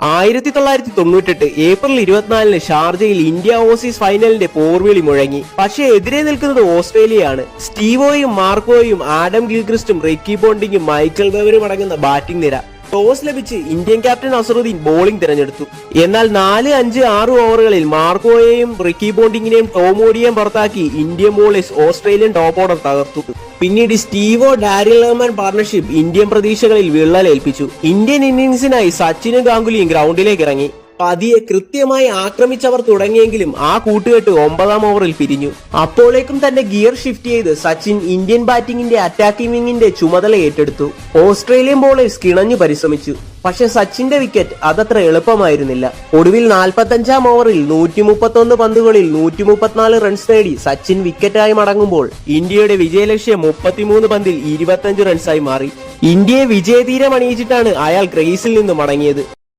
1998 April 24 ഷാർജയിൽ India Aussies ഫൈനലിന്റെ പോർവിളി മുഴങ്ങി. പക്ഷേ എതിരെ നിൽക്കുന്നത് ഓസ്ട്രേലിയയാണ്. സ്റ്റീവോയും മാർക്കോയും ആഡം ഗിൽക്രിസ്റ്റും റിക്കി പോണ്ടിങ്ങും മൈക്കൽ ബെവനും അടങ്ങുന്ന ബാറ്റിംഗ് നിര. ടോസ് ലഭിച്ച് ഇന്ത്യൻ ക്യാപ്റ്റൻ അസറുദ്ദീൻ ബോളിംഗ് തിരഞ്ഞെടുത്തു. എന്നാൽ 4, 5, 6 ഓവറുകളിൽ മാർക്കോയെയും റിക്കി പോണ്ടിങ്ങിനെയും ടോമോഡിയെയും പുറത്താക്കി Indian bowlers Australian top order തകർത്തു. പിന്നീട് സ്റ്റീവോ ഡാരിൽ റഹ്മാൻ പാർട്ണർഷിപ്പ് ഇന്ത്യൻ പ്രതീക്ഷകളിൽ വിള്ളലേൽപ്പിച്ചു. ഇന്ത്യൻ ഇന്നിംഗ്സിനായി സച്ചിനും ഗാംഗുലിയും ഗ്രൗണ്ടിലേക്ക് ഇറങ്ങി. പതിയെ കൃത്യമായി ആക്രമിച്ചവർ തുടങ്ങിയെങ്കിലും ആ കൂട്ടുകെട്ട് 9ാം ഓവറിൽ പിരിഞ്ഞു. അപ്പോഴേക്കും തന്നെ ഗിയർ ഷിഫ്റ്റ് ചെയ്ത് സച്ചിൻ ഇന്ത്യൻ ബാറ്റിംഗിന്റെ അറ്റാക്കിംഗ് വിങ്ങിന്റെ ചുമതല ഏറ്റെടുത്തു. ഓസ്ട്രേലിയൻ ബോളേഴ്സ് കിണഞ്ഞു പരിശ്രമിച്ചു. പക്ഷെ സച്ചിന്റെ വിക്കറ്റ് അതത്ര എളുപ്പമായിരുന്നില്ല. ഒടുവിൽ 45ാം ഓവറിൽ 131 പന്തുകളിൽ 134 റൺസ് നേടി സച്ചിൻ വിക്കറ്റായി മടങ്ങുമ്പോൾ ഇന്ത്യയുടെ വിജയലക്ഷ്യം 33 പന്തിൽ 25 റൺസായി മാറി. ഇന്ത്യയെ വിജയതീരം അണിയിച്ചിട്ടാണ് അയാൾ ക്രീസിൽ നിന്ന് മടങ്ങിയത്.